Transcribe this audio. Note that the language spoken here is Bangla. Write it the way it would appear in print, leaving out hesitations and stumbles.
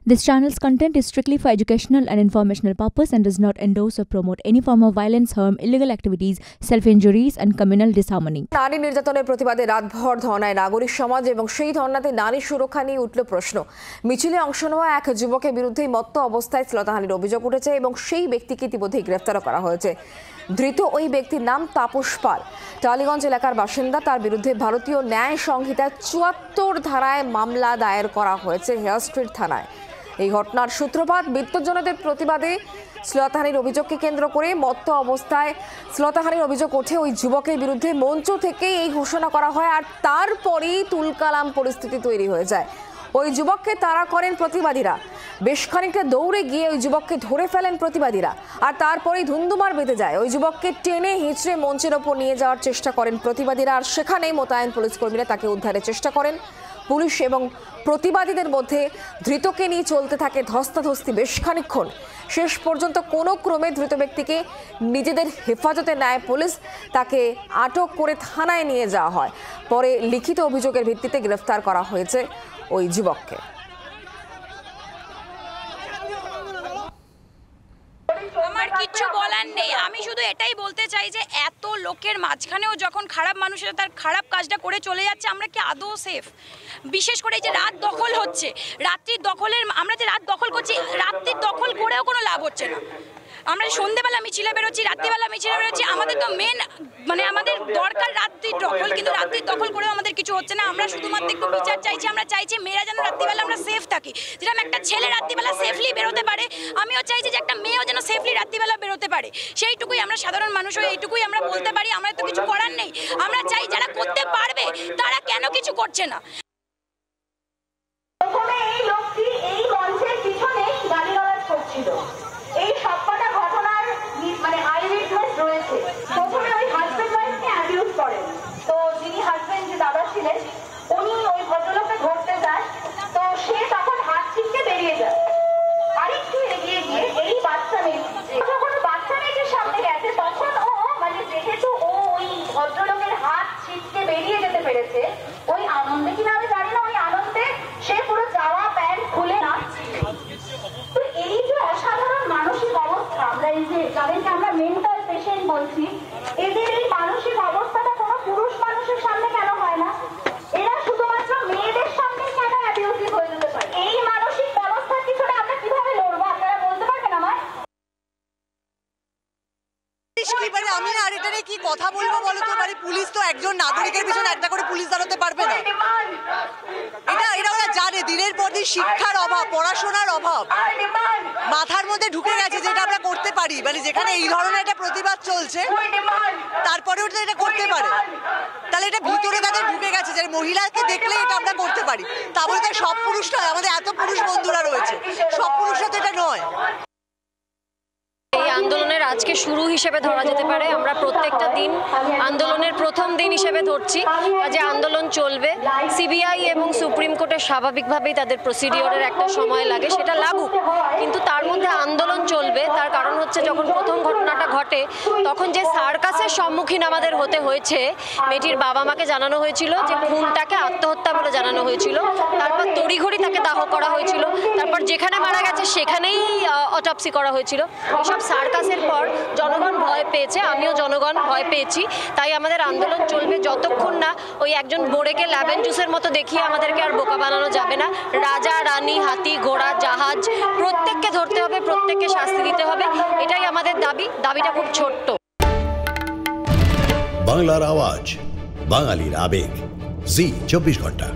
This channel's content is strictly for educational and informational purpose and does not endorse or promote any form of violence, harm, illegal activities, self-injuries and communal disharmony. নারী নির্যাতনের প্রতিবাদে রাতভর ধর্নায় নাগরিক সমাজ এবং সেই ধর্নাতে নারী সুরক্ষা নিয়ে উঠল প্রশ্ন। মিছিলে অংশ নেওয়া এক যুবকের বিরুদ্ধে মত্ত অবস্থায় শ্লীলতাহানির অভিযোগ উঠেছে এবং সেই ব্যক্তিকে ইতিমধ্যেই গ্রেফতার করা হয়েছে। ধৃত ওই ব্যক্তির নাম তাপস পাল, টালিগঞ্জ এলাকার বাসিন্দা। তার বিরুদ্ধে ভারতীয় ন্যায় সংহিতার ৭৪ ধারায় মামলা দায়ের করা হয়েছে হেয়ার স্ট্রিট থানায়। এই ঘটনার সূত্রপাত বিত্তজনদের প্রতিবাদে শ্লীলতাহানির অভিযোগকে কেন্দ্র করে মত্ত অবস্থায় শ্লীলতাহানির অভিযোগ ওঠে ওই যুবকের বিরুদ্ধে। মঞ্চ থেকে এই ঘোষণা করা হয় আর তারপরেই তুলকালাম পরিস্থিতি তৈরি হয়ে যায়। ওই যুবককে তাড়া করেন প্রতিবাদীরা। বেশ খানিকটা দৌড়ে গিয়ে ওই যুবককে ধরে ফেলেন প্রতিবাদীরা আর তারপরেই ধুন্ধুমার বেঁধে যায়। ওই যুবককে টেনে হিঁচড়ে মঞ্চের ওপর নিয়ে যাওয়ার চেষ্টা করেন প্রতিবাদীরা আর সেখানেই মোতায়েন পুলিশ কর্মীরা তাকে উদ্ধারের চেষ্টা করেন। পুলিশ এবং প্রতিবাদীদের মধ্যে ধৃতকে নিয়ে চলতে থাকে ধস্তাধস্তি বেশ খানিকক্ষণ। শেষ পর্যন্ত কোনো ক্রমে ধৃত ব্যক্তিকে নিজেদের হেফাজতে নেয় পুলিশ। তাকে আটক করে থানায় নিয়ে যাওয়া হয়। পরে লিখিত অভিযোগের ভিত্তিতে গ্রেফতার করা হয়েছে ওই যুবককে। আমার কিচ্ছু বলার নেই, আমি শুধু এটাই বলতে চাই যে এত লোকের মাঝখানেও যখন খারাপ মানুষেরা তার খারাপ কাজটা করে চলে যাচ্ছে, আমরা কি আদৌ সেফ? বিশেষ করে যে রাত দখল হচ্ছে, রাত্রির দখলের, আমরা যে রাত দখল করছি, রাত্রির দখল করেও কোনো লাভ হচ্ছে না। আমরা সন্ধ্যেবেলা মিছিলে বেরোচ্ছি, রাত্রিবেলা মিছিলে বেরোচ্ছি, আমাদের তো মেন আমাদের দরকার রাত্রির দখল, কিন্তু রাত্রির দখল করেও আমাদের কিছু হচ্ছে না। আমরা শুধুমাত্র একটু বিচার চাইছি। আমরা চাইছি মেয়েরা যেন রাত্রিবেলা আমরা সেফ থাকি, যেরকম একটা ছেলে রাত্রিবেলা সেফলি বেরোতে পারে, আমিও চাইছি যে একটা মেয়েও যেন সেফলি রাত্রিবেলা বেরোতে পারে। সেইটুকুই আমরা সাধারণ মানুষ হয়ে এইটুকুই আমরা বলতে পারি। আমরা তো কিছু করার নেই। আমরা চাই যারা করতে পারবে তারা কেন কিছু করছে না। আমরা মেন্টাল পেশেন্ট বলছি, এদের এই মানসিক অবস্থাটা কোনো পুরুষ মানুষের সামনে কেন হয় না? এরা শুধুমাত্র মেয়েদের সামনে কেন অ্যাবিউজিভ হয়ে যেতে পারে? এই মানসিক অবস্থার পিছনে আমরা কিভাবে লড়বো আপনারা বলতে পারবেন আমায়? আমি আর এটা নিয়ে কি কথা বলবো বলো তো? পুলিশ তো একজন নাগরিকের পিছনে একটা করে পুলিশ দাঁড়াতে পারবে না। এটা ওরা জানে। দিনের পর দিন শিক্ষার অভাব, পড়াশোনার অভাব মাথার মধ্যে ঢুকে গেছে যেটা আমরা করতে পারি। যেখানে এই ধরনের একটা প্রতিবাদ চলছে তারপরেও তো এটা করতে পারে, তাহলে এটা ভিতরে তাদের ঢুকে গেছে যে মহিলাকে দেখলে এটা আমরা করতে পারি। তা বলে তো সব পুরুষ নয়, আমাদের এত পুরুষ বন্ধুরা রয়েছে, সব পুরুষরা তো এটা নয়। এই আন্দোলনের আজকে শুরু হিসেবে ধরা যেতে পারে। আমরা প্রত্যেকটা দিন আন্দোলনের প্রথম দিন হিসেবে ধরছি। যে আন্দোলন চলবে, সিবিআই এবং সুপ্রিম কোর্টের স্বাভাবিকভাবেই তাদের প্রসিডিওরের একটা সময় লাগে, সেটা লাগুক, কিন্তু তার মধ্যে আন্দোলন চলবে। তার কারণ হচ্ছে যখন প্রথম ঘটনাটা ঘটে তখন যে সার্কাসের সম্মুখীন আমাদের হতে হয়েছে, মেয়েটির বাবা মাকে জানানো হয়েছিল যে খুনটাকে আত্মহত্যা বলে জানানো হয়েছিল, তারপর তড়িঘড়ি তাকে দাহ করা হয়েছিল, তারপর যেখানে মারা গেছে সেখানেই অটপসি করা হয়েছিল। এসব সার্কাসের পর জনগণ ভয় পেয়েছে, আমিও জনগণ ভয় পেয়েছি। তাই আমাদের আন্দোলন চলবে যতক্ষণ না ওই একজন বোড়েকে লেমন জুসের মতো দেখিয়ে আমাদেরকে আর বোকা বানানো যাবে না। রাজা, রানী, হাতি, ঘোড়া, জাহাজ প্রত্যেককে ধরতে হবে, প্রত্যেককে শাস্তি দিতে হবে। এটাই আমাদের দাবি। দাবিটা খুব ছোট্ট। বাংলার আওয়াজ, বাঙালির আবেগ, জি 24 ঘন্টা।